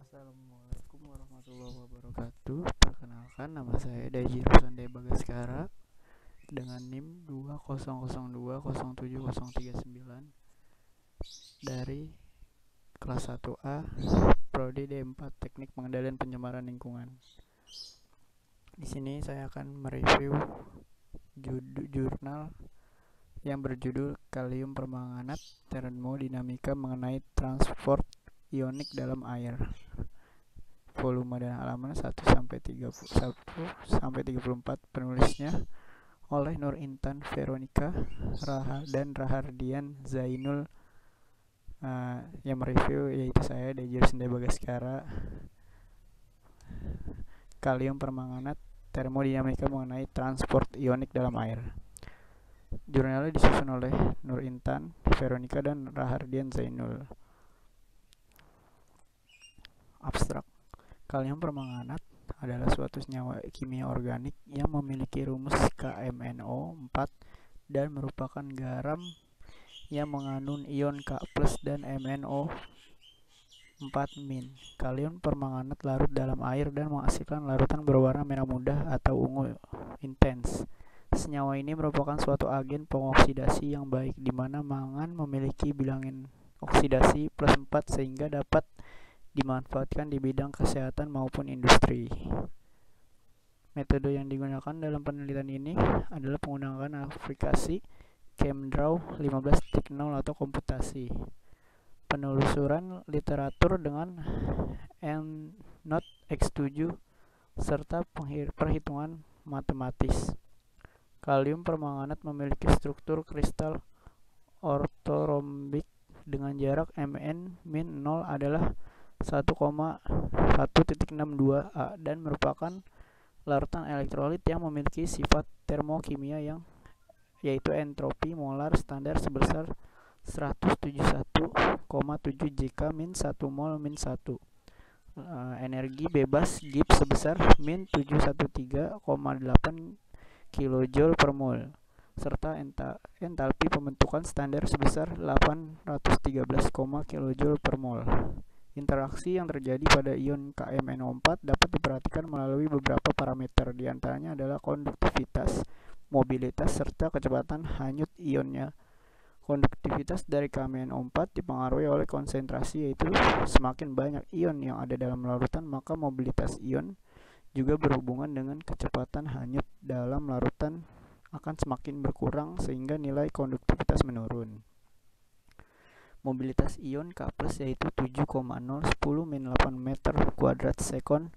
Assalamualaikum warahmatullahi wabarakatuh. Perkenalkan, nama saya Daji Rusande Bagaskara dengan NIM 2002070039 dari kelas 1A Prodi D4 Teknik Pengendalian Pencemaran Lingkungan. Di sini saya akan mereview jurnal yang berjudul Kalium Permanganat Termodinamika mengenai transport ionik dalam air. Volume dan halaman 1 sampai 34. Penulisnya oleh Nur Intan Veronica dan Rahardian Zainul. Yang mereview yaitu saya, Deji Rusande Bagaskara. Kalium permanganat termodinamika mengenai transport ionik dalam air. Jurnalnya disusun oleh Nur Intan Veronica dan Rahardian Zainul. Abstrak. Kalium permanganat adalah suatu senyawa kimia organik yang memiliki rumus KMNO4 dan merupakan garam yang mengandung ion K+ dan MnO4-. Kalium permanganat larut dalam air dan menghasilkan larutan berwarna merah muda atau ungu intens. Senyawa ini merupakan suatu agen pengoksidasi yang baik, di mana mangan memiliki bilangan oksidasi +4 sehingga dapat dimanfaatkan di bidang kesehatan maupun industri. Metode yang digunakan dalam penelitian ini adalah penggunaan aplikasi ChemDraw 15.0 atau komputasi, penelusuran literatur dengan EndNote X7, serta perhitungan matematis. Kalium permanganat memiliki struktur kristal ortorombik dengan jarak Mn-0 adalah 1,1.62 A dan merupakan larutan elektrolit yang memiliki sifat termokimia yaitu entropi molar standar sebesar 171,7 Jk-1 mol -1. Energi bebas Gibbs sebesar -713,8 kJ per mol, serta entalpi pembentukan standar sebesar 813, kJ per mol. Interaksi yang terjadi pada ion KMNO4 dapat diperhatikan melalui beberapa parameter, diantaranya adalah konduktivitas, mobilitas, serta kecepatan hanyut ionnya. Konduktivitas dari KMNO4 dipengaruhi oleh konsentrasi, yaitu semakin banyak ion yang ada dalam larutan, maka mobilitas ion juga berhubungan dengan kecepatan hanyut dalam larutan akan semakin berkurang sehingga nilai konduktivitas menurun. Mobilitas ion K+ yaitu 7,010-8 meter kuadrat sekon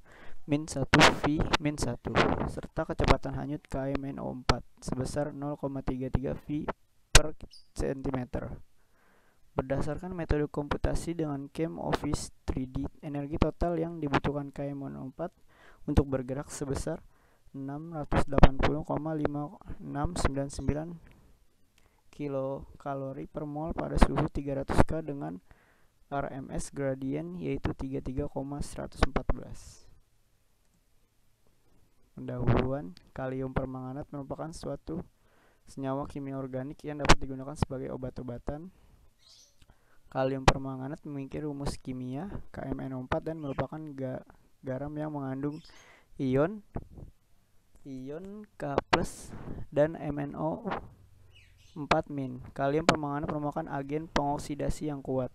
-1 V-1, serta kecepatan hanyut KMNO4 sebesar 0,33 V per cm. Berdasarkan metode komputasi dengan Chem Office 3D, energi total yang dibutuhkan KMNO4 untuk bergerak sebesar 680,5699 kilokalori per mol pada suhu 300 K dengan RMS gradient yaitu 33,114. Pendahuluan. Kalium permanganat merupakan suatu senyawa kimia organik yang dapat digunakan sebagai obat-obatan. Kalium permanganat memiliki rumus kimia KMNO4 dan merupakan garam yang mengandung ion K+ dan MnO4-. Kalium permanganat merupakan agen pengoksidasi yang kuat.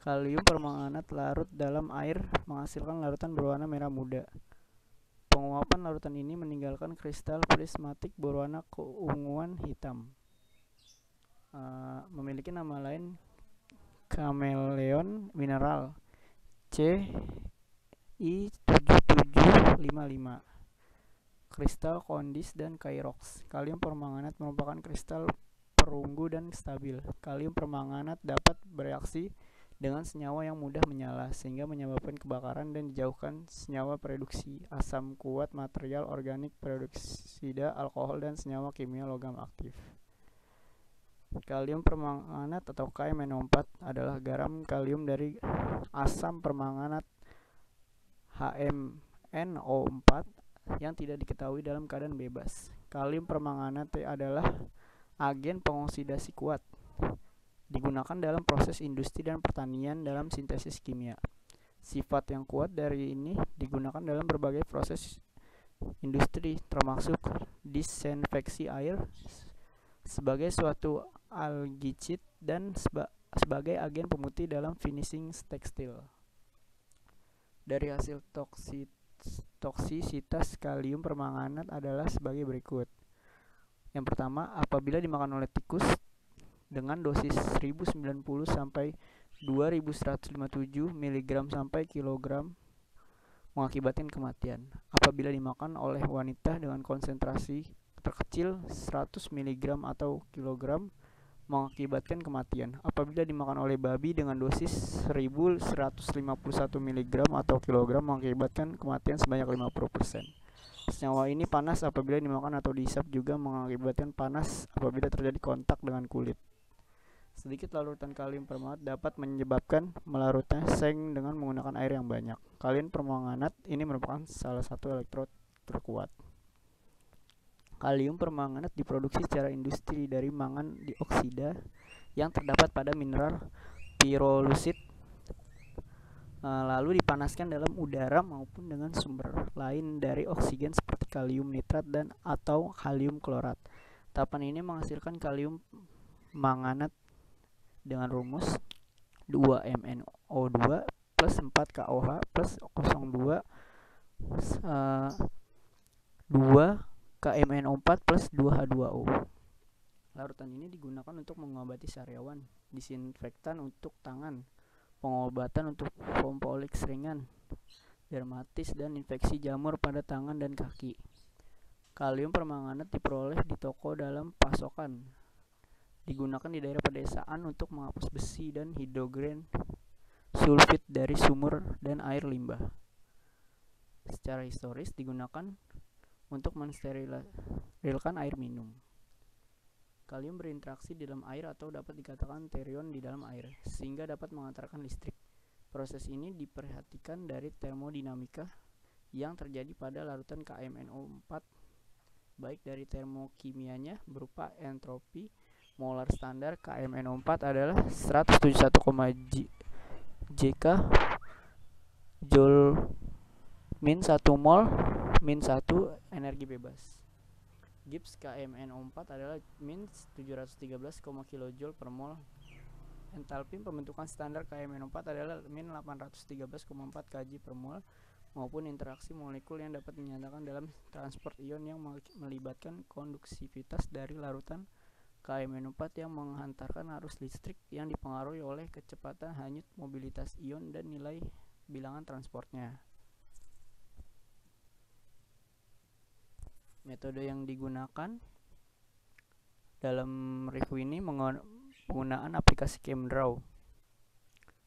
Kalium permanganat larut dalam air menghasilkan larutan berwarna merah muda. Penguapan larutan ini meninggalkan kristal prismatik berwarna keunguan hitam. Memiliki nama lain kameleon mineral CI7755, kristal kondis dan kairox. Kalium permanganat merupakan kristal perunggu dan stabil. Kalium permanganat dapat bereaksi dengan senyawa yang mudah menyala sehingga menyebabkan kebakaran dan dijauhkan senyawa pereduksi, asam kuat, material organik, peroksida, alkohol, dan senyawa kimia logam aktif. Kalium permanganat atau KMNO4 adalah garam kalium dari asam permanganat HMNO4 yang tidak diketahui dalam keadaan bebas. Kalium permanganat adalah agen pengoksidasi kuat, digunakan dalam proses industri dan pertanian dalam sintesis kimia. Sifat yang kuat dari ini digunakan dalam berbagai proses industri, termasuk disinfeksi air sebagai suatu algicid dan sebagai agen pemutih dalam finishing tekstil. Dari hasil toksisitas kalium permanganat adalah sebagai berikut. Yang pertama, apabila dimakan oleh tikus dengan dosis 1090 sampai 2157 mg sampai kilogram mengakibatkan kematian. Apabila dimakan oleh wanita dengan konsentrasi terkecil 100 mg atau kilogram mengakibatkan kematian. Apabila dimakan oleh babi dengan dosis 1151 mg atau kilogram mengakibatkan kematian sebanyak 50%. Senyawa ini panas apabila dimakan atau dihisap, juga mengakibatkan panas apabila terjadi kontak dengan kulit. Sedikit larutan kalium permanganat dapat menyebabkan melarutnya seng dengan menggunakan air yang banyak. Kalium permanganat ini merupakan salah satu elektrod terkuat. Kalium permanganat diproduksi secara industri dari mangan dioksida yang terdapat pada mineral pirolusite, lalu dipanaskan dalam udara maupun dengan sumber lain dari oksigen seperti kalium nitrat dan atau kalium klorat. Tahapan ini menghasilkan kalium manganat dengan rumus 2MnO2 plus 4KOH plus 02 2KMnO4 plus 2H2O. Larutan ini digunakan untuk mengobati sariawan, disinfektan untuk tangan, pengobatan untuk fompoliks ringan, dermatis, dan infeksi jamur pada tangan dan kaki. Kalium permanganat diperoleh di toko dalam pasokan. Digunakan di daerah pedesaan untuk menghapus besi dan hidrogen sulfit dari sumur dan air limbah. Secara historis digunakan untuk mensterilkan air minum. Kalium berinteraksi di dalam air atau dapat dikatakan terion di dalam air, sehingga dapat mengantarkan listrik. Proses ini diperhatikan dari termodinamika yang terjadi pada larutan KMnO4, baik dari termokimianya berupa entropi molar standar KMnO4 adalah 171,Jk Joule min 1 mol min 1 energi bebas. Gibbs KMnO4 adalah min 713, kJ per mol. Entalpi pembentukan standar KMnO4 adalah min 813,4 kJ per mol, maupun interaksi molekul yang dapat dinyatakan dalam transport ion yang melibatkan konduksivitas dari larutan KMnO4 yang menghantarkan arus listrik yang dipengaruhi oleh kecepatan hanyut mobilitas ion dan nilai bilangan transportnya. Metode yang digunakan dalam review ini penggunaan aplikasi ChemDraw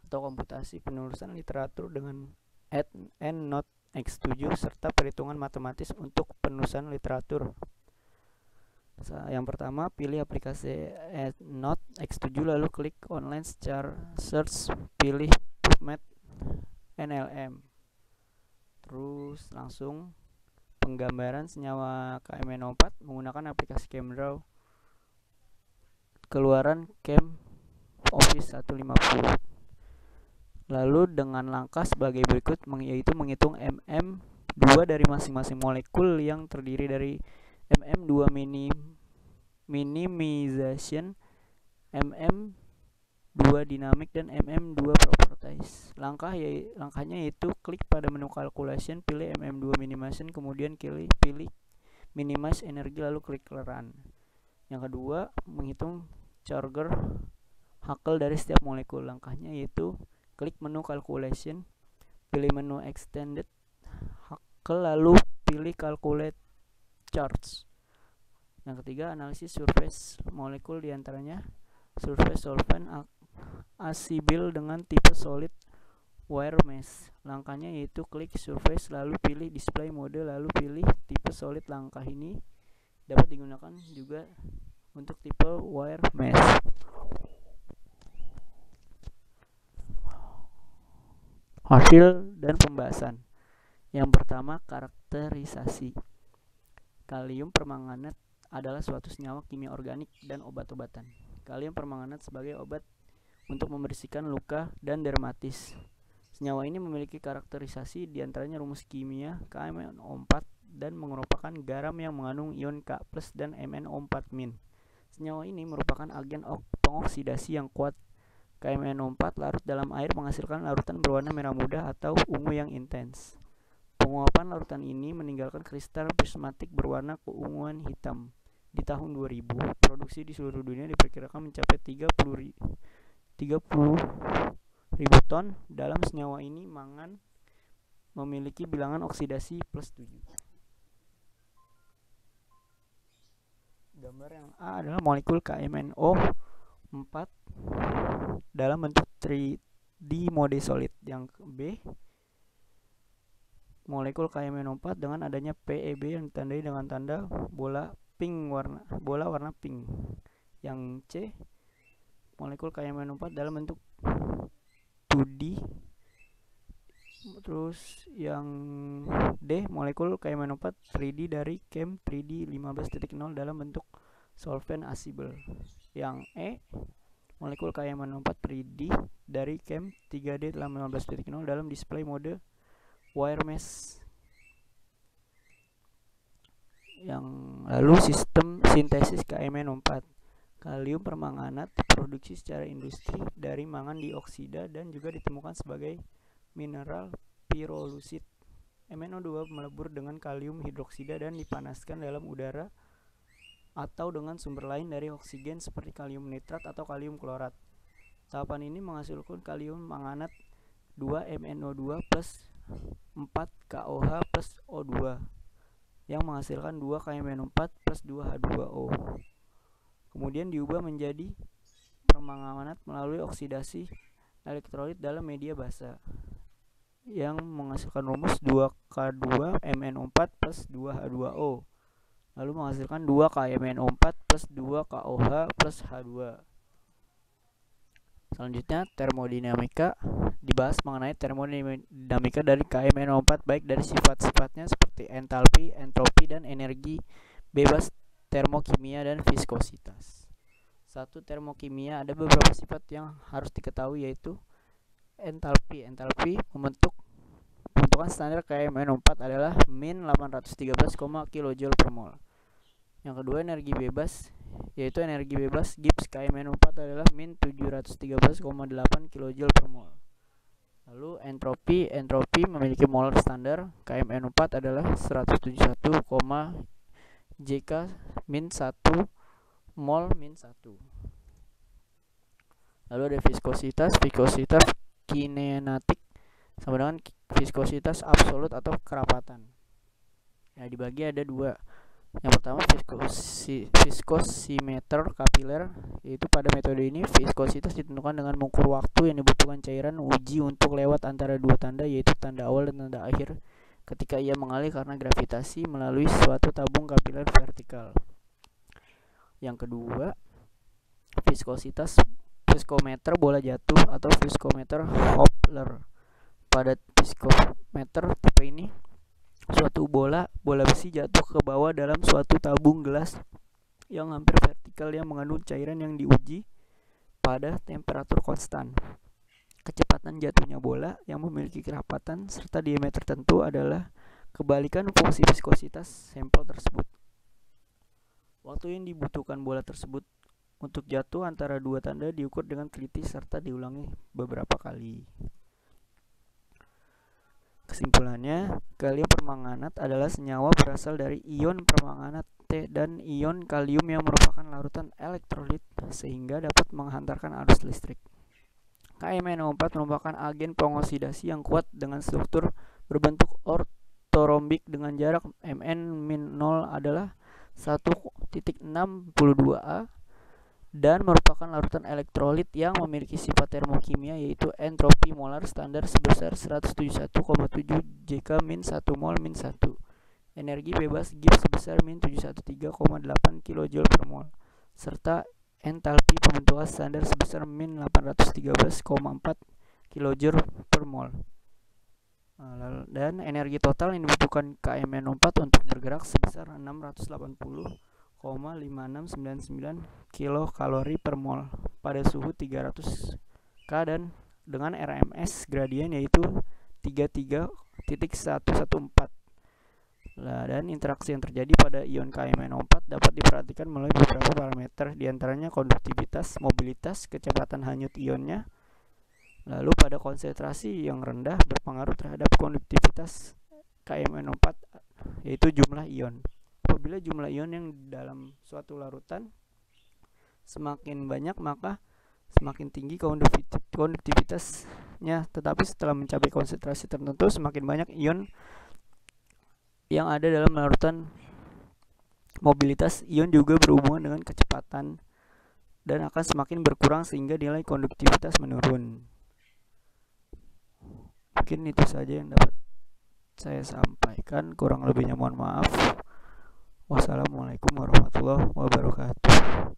atau komputasi penulisan literatur dengan EndNote X7 serta perhitungan matematis untuk penulisan literatur. Yang pertama, pilih aplikasi EndNote X7 lalu klik online search, pilih PubMed NLM. Terus langsung penggambaran senyawa KMnO4 menggunakan aplikasi ChemDraw keluaran Chem Office 150. Lalu dengan langkah sebagai berikut, yaitu menghitung MM2 dari masing-masing molekul yang terdiri dari MM2 minimization, MM2 dynamic, dan MM2 properties. Langkahnya yaitu klik pada menu calculation, pilih MM2 minimization, kemudian pilih minimize energi, lalu klik run. Yang kedua, menghitung Chorger-Hackl dari setiap molekul. Langkahnya yaitu klik menu calculation, pilih menu extended Hackl, lalu pilih calculate charge. Yang ketiga, analisis surface molekul, diantaranya surface solvent acibil dengan tipe solid wire mesh. Langkahnya yaitu klik surface lalu pilih display mode lalu pilih tipe solid. Langkah ini dapat digunakan juga untuk tipe wire mesh. Hasil dan pembahasan. Yang pertama, karakterisasi. Kalium permanganat adalah suatu senyawa kimia organik dan obat-obatan. Kalium permanganat sebagai obat untuk membersihkan luka dan dermatis. Senyawa ini memiliki karakterisasi diantaranya rumus kimia KMnO4 dan merupakan garam yang mengandung ion K+ dan MnO4-. Senyawa ini merupakan agen pengoksidasi yang kuat. KMnO4 larut dalam air menghasilkan larutan berwarna merah muda atau ungu yang intens. Penguapan larutan ini meninggalkan kristal prismatik berwarna keunguan hitam. Di tahun 2000, produksi di seluruh dunia diperkirakan mencapai 30.000 ton. Dalam senyawa ini mangan memiliki bilangan oksidasi +7. Gambar yang A adalah molekul KMnO4 dalam bentuk 3D mode solid. Yang B, molekul KMnO4 dengan adanya PEB yang ditandai dengan tanda bola warna pink. Yang C, molekul KMnO4 dalam bentuk 2D. Terus yang D, molekul KMnO4 3D dari Chem 3D 15.0 dalam bentuk solvent asibel. Yang E, molekul KMnO4 3D dari Chem 3D 15.0 dalam display mode wire mesh. Yang lalu sistem sintesis KMnO4. Kalium permanganat diproduksi secara industri dari mangan dioksida dan juga ditemukan sebagai mineral pirolusit. MnO2 melebur dengan kalium hidroksida dan dipanaskan dalam udara atau dengan sumber lain dari oksigen seperti kalium nitrat atau kalium klorat. Tahapan ini menghasilkan kalium manganat 2MnO2 plus 4KOH plus O2 yang menghasilkan 2 KMnO4 plus 2H2O. Kemudian diubah menjadi permanganat melalui oksidasi elektrolit dalam media basa yang menghasilkan rumus 2K2MnO4 plus 2H2O, lalu menghasilkan 2 KMnO4 plus 2 KOH plus H2. Selanjutnya termodinamika. Dibahas mengenai termodinamika dari KMnO4 baik dari sifat-sifatnya seperti entalpi, entropi, dan energi bebas, termokimia, dan viskositas. Satu, termokimia. Ada beberapa sifat yang harus diketahui yaitu entalpi. Entalpi pembentukan standar KMnO4 adalah min 813, kJ per mol. Yang kedua, energi bebas, yaitu energi bebas Gibbs KMnO4 adalah min 713,8 kJ per mol. Lalu entropi memiliki molar standar KMnO4 adalah 171, Jk min 1 mol min 1. Lalu ada viskositas kinetik sama dengan viskositas absolut atau kerapatan. Ya, dibagi ada dua. Yang pertama viskosimeter kapiler, yaitu pada metode ini viskositas ditentukan dengan mengukur waktu yang dibutuhkan cairan uji untuk lewat antara dua tanda, yaitu tanda awal dan tanda akhir ketika ia mengalir karena gravitasi melalui suatu tabung kapiler vertikal. Yang kedua, viskometer bola jatuh atau viskometer Hopler. Pada viskometer tipe ini, suatu bola besi jatuh ke bawah dalam suatu tabung gelas yang hampir vertikal yang mengandung cairan yang diuji pada temperatur konstan. Kecepatan jatuhnya bola yang memiliki kerapatan serta diameter tertentu adalah kebalikan fungsi viskositas sampel tersebut. Waktu yang dibutuhkan bola tersebut untuk jatuh antara dua tanda diukur dengan teliti serta diulangi beberapa kali. Kesimpulannya, kalium permanganat adalah senyawa berasal dari ion permanganat T dan ion kalium yang merupakan larutan elektrolit sehingga dapat menghantarkan arus listrik. KMnO4 merupakan agen pengoksidasi yang kuat dengan struktur berbentuk ortorombik dengan jarak Mn-0 adalah 1.62A dan merupakan larutan elektrolit yang memiliki sifat termokimia yaitu entropi molar standar sebesar 171,7 Jk min 1 mol min 1. Energi bebas Gibbs sebesar min 713,8 kJ per mol serta entalpi pembentukan standar sebesar min 813,4 kJ per mol. Dan energi total yang dibutuhkan KMnO4 untuk bergerak sebesar 680,5699 kilokalori per mol pada suhu 300 K dan dengan RMS gradien yaitu 33.114. Dan interaksi yang terjadi pada ion KMnO4 dapat diperhatikan melalui beberapa parameter, diantaranya konduktivitas, mobilitas, kecepatan hanyut ionnya. Lalu pada konsentrasi yang rendah berpengaruh terhadap konduktivitas KMnO4 yaitu jumlah ion. Apabila jumlah ion yang dalam suatu larutan semakin banyak, maka semakin tinggi konduktivitasnya. Tetapi setelah mencapai konsentrasi tertentu, semakin banyak ion yang ada dalam larutan, mobilitas ion juga berhubungan dengan kecepatan dan akan semakin berkurang sehingga nilai konduktivitas menurun. Mungkin itu saja yang dapat saya sampaikan, kurang lebihnya mohon maaf. Wassalamualaikum warahmatullahi wabarakatuh.